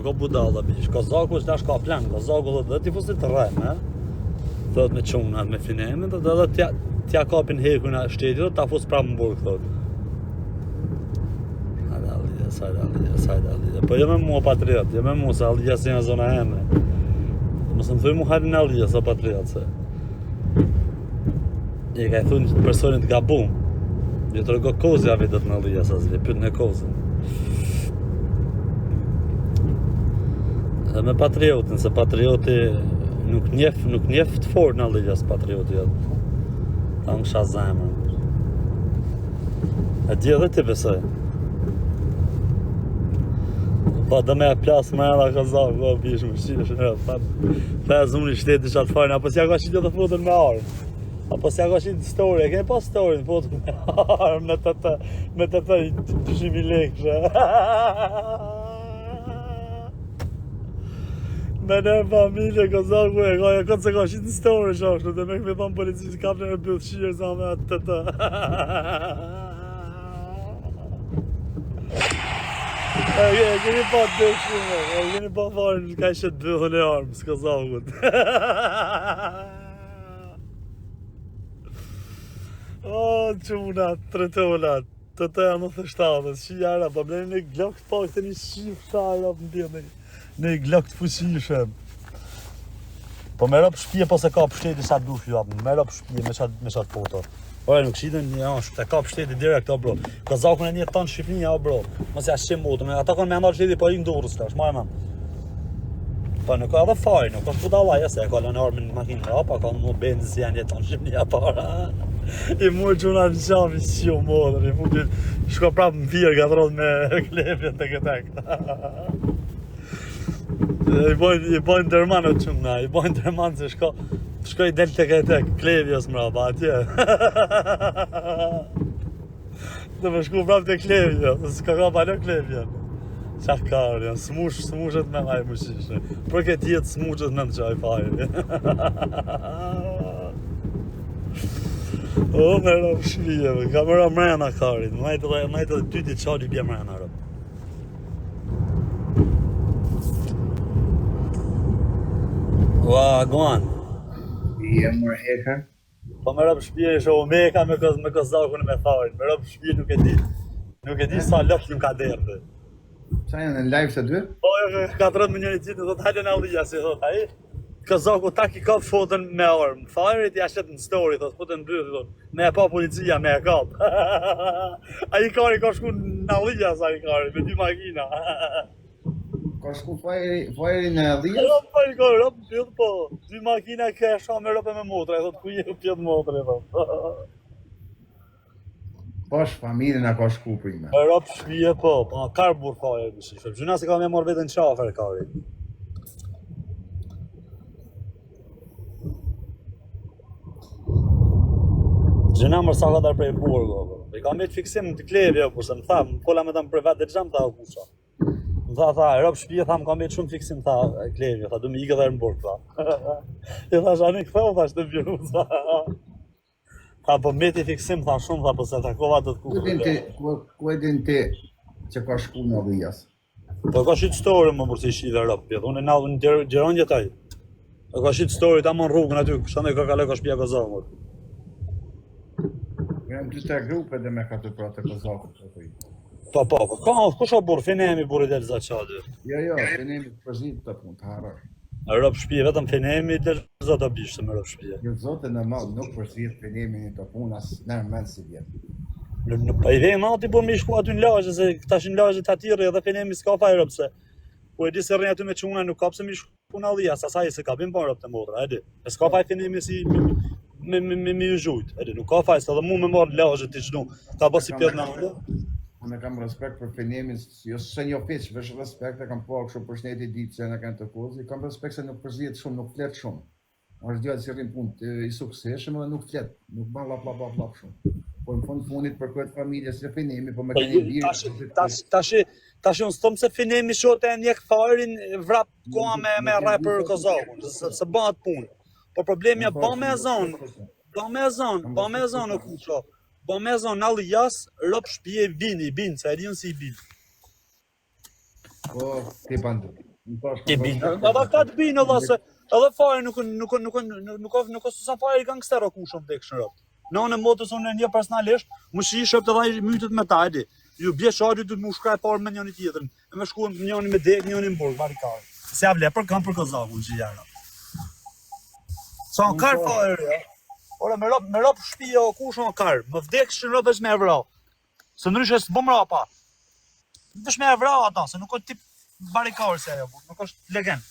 ka budalla bish. Kazaku është dash ka plan, Kazaku dhe tifosit të rrem, thot me çunat me finemin, dhe t'ja kapin hekun e shtetit, ta fus prapë në burg, thot. Sajda Alija. Po jo me mua patriot, jo me mua, se Alija si nga zona eme. Mos më thuj mu halin Alija sa patriot, se. I ka i thunë personit gabum. Jo të rëgo kozja vitët në Alija, sa zvi, pyt në kozën. Dhe me patriotin, se patrioti nuk njef të fort në Alija së patrioti jotë. Ta në kësha zemër. E di edhe ti besoj. Pa dhe me e plasë me edhe Kazak, po bish më shish, pes unë i shteti qatë fajnë, apo s'ja ka qitë të fotën me armë. Apo s'ja ka qitë story, e kej pa story në fotën me armë, me të të 200.000 lekë. Me në familje Kazaku e ka se ka qitë story shashtu, dhe me këmi thonë policisë kapën e bëllë shirë sa me atë të të. Keni pa të dëshume, keni pa farë në ka ishe të bëllën e armë, s'ka Kazakut. O, qunat, tretonat, të të janë në thështatës, shijara, pa blenë në glokët pa këtë një shifë shara për ndjenë, në glokët fushishem. Po me rëpë shpje, po se ka për shteti sa dush ju apë, me rëpë shpje me qatë foto. Ore, nuk shitën një ashtë, e ka për shteti direkt, o bro. Kazakun e një tonë Shqipnia, o bro. Mos ja shqim motën, ata kanë me ndarë shteti po i ndurës tash, ma e man. Po nuk ka edhe fajnë, nuk është budalla, jesë, e ka lënë armin në makinë rapa, ka në bendë si janë jeton Shqipnia para. I mujë quna në qafi që jo modën, i mujë shko prapë në firë, ka throdh me klepjen të këtek. I bojnë dërmanë o quna, i bojnë dërmanë se shkoj del të këtek, klevjës mrapa, atje. Dhe me shku prapë të klevjës, s'ka ka palo klevjën. Qa karë, janë smushet me hajë më shishë. Për këtë jetë smushet me në qaj fajri. O, me rëpë shvijeve, ka më rëpë mrena karit, majtë dhe ty ti qari bje mrena rëpë. Wagon. Je mor heka? Po me rëpë shpje ishe o meka me Kazakun e me tharin, me rëpë shpje nuk e di sa lëfë një ka derë. Qa janë në live të dy? Po, ka të rëtë më njëri qitë, thot hajde në Alija, si thot aji. Kazaku tak i kap fotën me armë, farit ja shet në story, thot, fotën mbyllë, thot, me e pa policia, me e kap. Aji kari ka shku në Alija, sa i kari, me 2 makina. Ka shku fajri në Alija? Po i ka rëpë pjëtë, po, 2 makina kesha me rëpë me motra, thot, ku je pjëtë motra, thot. Pash familjen a ka shku prime. Rëpë shpije, po, karë burë fajrë, më shifë, gjuna se ka me morë vetën qafer, kari. Gjëna mërë sa ka darë prej burgo, i ka me të fiksim të klevje, kurse më tha, më pola me ta më privat dhe gjam, tha o kusha. Më tha, rëpë shpije, tha, më ka me të shumë fiksim, tha, klevje, tha, du me ike dhe në burg, tha. I tha, shani këtheu, tha, shtë bjërë, tha. Tha, po me të fiksim, tha, shumë, tha, po se ta kova të të kuhë. Ku e din ti që ka shku në Alijas? Po ka shqit story më përsi shqive rëpë, pjetë, unë e në gjeron jetaj. Ka shqit story, ta më në rrugën aty, shëndë ka kale ka shpija Kazakut. Jam 2-3 grupe dhe me ka të pratë e Kazakut. Po, kush o burë, finemi burë i delë za qadë. Jo, finemi të përzit të punë, të harar. Rëpë shpije, vetëm finemi i delë za të bishë me rëpë shpije. Jo, zote në malë nuk përzit finemi një të punë, asë nërë menë si vjetë. Pa i vejnë nati po me shku aty në lagje, se këta shi në lagje të atyre edhe finemi s'ka faj rëpë se. Po e di se rrënja aty me quna nuk ka pëse me shku në Alija, sa saj se ka bim pa rëpë të motra, e di. E s'ka faj finemi si me ju zhujt, e di, nuk ka faj, se edhe mu me marrë lagje t'i qnu, ta bo si pjetë në në. Unë kam respekt për finimin, jo se një fiq, vesh respekt, e kam po kështu për shneti ditë që në kanë të kozë, kam respekt se nuk përzjet shumë, nuk flet shumë. Është djallë si rrim punë i sukseshëm edhe nuk flet, nuk ban lap shumë. Po në fundit për këtë familje se finimi, po me keni birë. Tash unë s'tom se finimi shote e njek farin vrap koha me rapper Kazakun, se bëhat punë. Po problemi e ba me zonë o kusho. Ba me zonë në Alijas, rëpë shpije vinë, se e rinë si i binë. Po, ti bandu. Ke binë, edhe ka të binë edhe se edhe fare nuk o sa fare i gangster o kushëm dhe këshën rëpë. Në anë motës unë një personalisht, më shi shëpë edhe i mytët me ta, edi. Ju bje shari du të më shkraj parë me njëni tjetërin, e me shkuën njëni me dek, njëni më burg, barikare. Se javle, për kam për kozakun që jara. Sa në karë fare, ja. Ora, me rëpë shpija o kushëm o karë, më vdek shë rëpë është me evra. Se ndryshe së bëm rapa. Është me evra ata, se nuk o tip barikare se ajo, nuk është legend,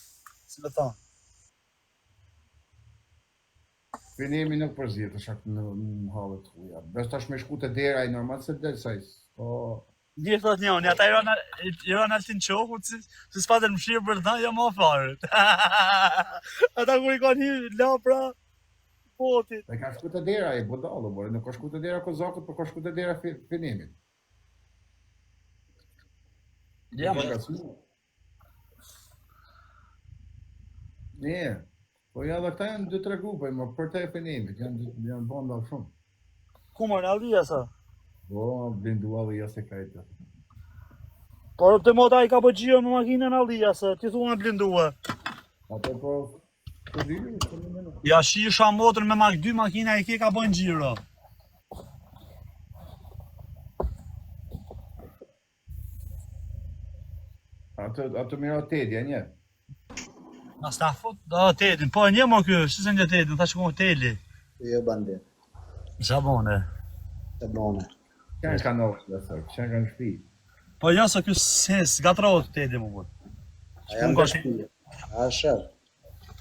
si me thonë. Fenemi nuk përzjet është akë në halët të huja. Bes tash me shku të dera i normal se del sajs. Një thot njëni, ata i ranë altin qohu, si s'paten më shirë për të jo ma farët. Ata kur i ka një lapra, potit. E ka shku të dera i bodalë, bërë, nuk ka shku të dera kozakët, për ka shku të dera fenemit. Ja, Ne, po ja dhe këta janë 2-3 grupe, më për te fenemit, janë banda shumë. ku më në aldia sa? Po, blindu allia se ka e të. Por të mota i ka po gjio me makinën aldia se, ti thua në blindua. Ato po, të dhjë, të në mena. Ja shisha motrën me 2 makina i ke ka bojnë gjiro. Ato mira tedja, një. Na sta fut, do tedin, po një më kjo, që se një tedin, tha që ku teli. Jo bandit. Shabone. Të bone. Kënë kanë ofë, dhe thërë, kënë kanë shpi. Po ja se kjo ses, gatrohet tedi më bërë. A janë të shpije. A shër.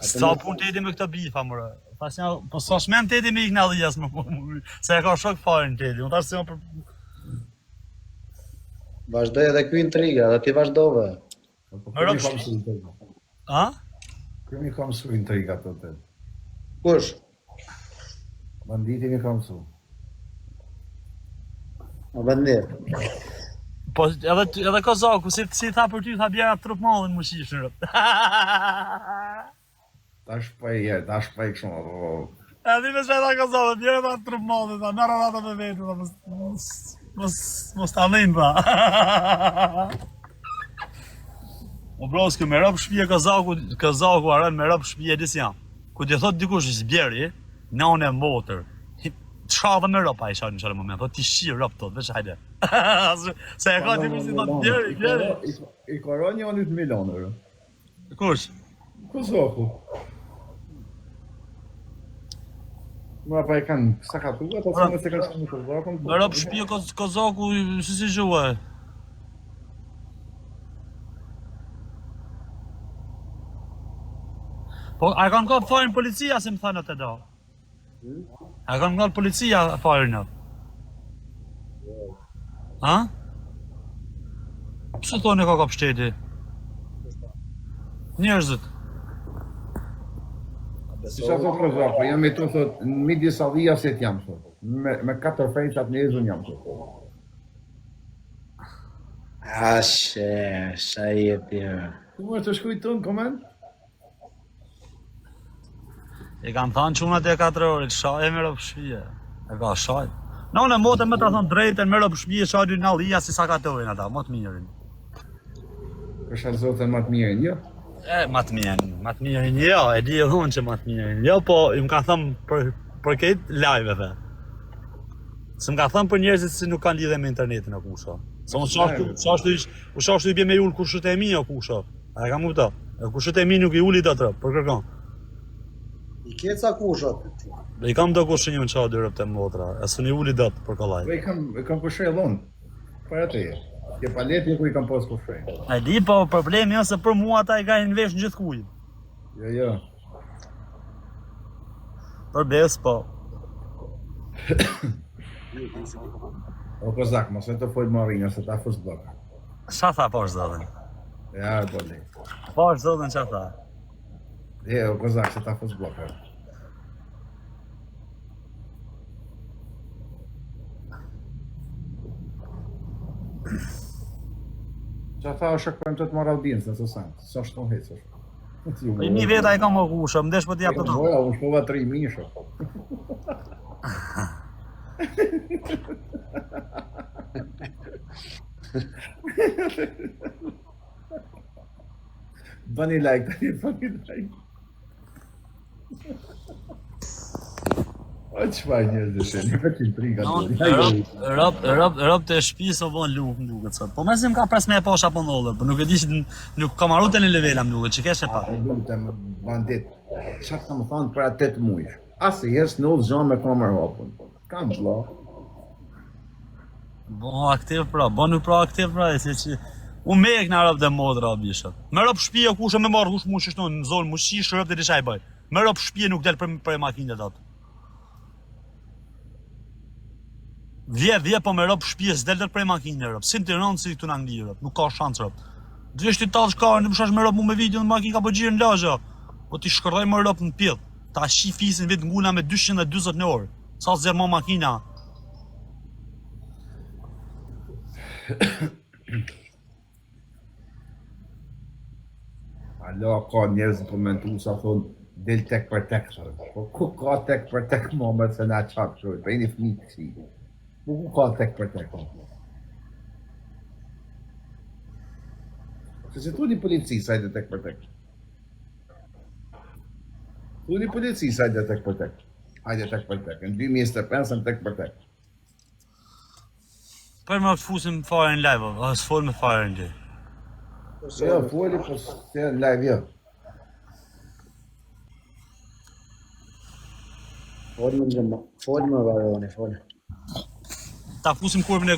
Sa pun tedi me këtë bifa, mërë. Po sa shmen tedi me ikna dhijas më se e ka shok fare në tedi, më tash se më për... Vazhdoj edhe kjo intriga, dhe ti vazhdove. A? Këmi ka mësu intriga të të. Kush? Banditi mi ka mësu. Më bandit. Po edhe Kozaku, si tha për ty, tha bjera trup mallin më shishën rëpë. Tash pa i jetë, tash pa i këshumë. E di me që tha Kozaku, bjera tha trup mallin, tha mera rata me vetë, tha mos të alin, tha. O bros, kë me rëpë shpije Kozaku arën me rëpë shpije disë jam. Ku t'je thot dikush ishë bjeri, në unë e motër. Qa dhe me rëpa i shanë në qëllë moment, thot t'i shqirë rëpë tot, veç hajde. Se e ka t'i përsi thot bjeri. I ka një anit milionër. Kush? Kozaku. Ma pa i kanë sakatuga, ta të se kanë shumë Kozakun. Me rëpë shpije Kozaku, si gjuhe. Po, a kanë ka farin policia, si më thënë të da? A kanë nga policia farin në? Ha? Pse thoni ka shteti? Njerëzit. Isha thot Kozaku, jam me të thot, në midis allia se t'jam thot. Me 4 fejtat në ezun jam thot. Ashe i e tjera. Tu më të shkuj të në komend? I kanë thënë qunat e 4 orit, shaj e me rëpë shpije. E ka shaj. Në unë e motë me të thonë drejten me rëpë shpije, shaj dy në allia si sa katojnë ata, më të mirin. Kësha zotën më të mirin, jo? Më të mirin, jo, e di e thonë që më të mirin. Jo, po, i më kanë thënë për këtë live-eve. Se më kanë thënë për njerëzit si nuk kanë lidhe me internetin o kusha. Se unë shashtu i bje me ullë kushët e mi o kusha. A e kam kupta? Kushët e mi nuk i ulli do të rëpë, për kërkan. I keca kushat. I kam do kushë një në qa dy rëpë të motra, e së një ulli do të për kalaj. I kam kushrej lonë, për atë e. Ke palet një ku i kam pas kushrej. E di, po problemi jo se për mua ata i gajnë në vesh në gjithë kuj. Jo. Për bes, po. O Kozak, mos e të fojt Marinja, se ta fës blokë. Qa tha pash zotën? Ja, boli. Pash zotën qa tha? O Kozak, se ta fës blokë. Qa tha o shakpojmë të marrë audiencë, nëse sanë, sa shton hecë është. I një veta i kam o kushë, më desh për t'jap të Moja, unë shpova 3 mishë. Bani like, tani bani like. O çfarë njerëz të shenë, vetë intriga. Rob të shtëpisë o von luk më duket sot. Po mësim ka pres me e posh apo ndollë, po nuk e di që nuk kam marrë të në levela më duket, ç'kesh e pa. E lutem bandit. Çfarë kam thënë për 8 muaj? Asnjëherë s'u zgjon me kamerë hapun. Kam vëlla. Bo aktiv pra, bonu proaktiv pra, se që unë mek në rob dhe mod rob isha. Me rob shtëpia kush më marr kush mush shton në zonë mushish rob dhe çaj bëj. Me rob shtëpia nuk del për makinat atë. Vje po me rob shtëpia s'del për makinë rob. Si në Tiranë si këtu në Angli rob, nuk ka shans rob. Dhesh ti tallsh ka në pushash me rob me video në makinë ka po xhir në lagja. Po ti shkërroj me rob në pill. Ta shifisin vetë ngula me 240 në orë. Sa zër më makina. Alo, ka njerëz në komentu sa thonë del tek për tek. Po ku ka tek për tek moment se na çap shoj, për një fëmijë të kësi. Po ku ka tek për tek? Se tu një polici sa hajde tek për tek. Tu një polici sa hajde tek për tek. Hajde tek për tek. Në 2025 tek për tek. Për më të fusim fare në live, o s'fol me fare në gjë. Jo, foli po se në live jo. Folme varoni, folme. Ta fusim kurmin e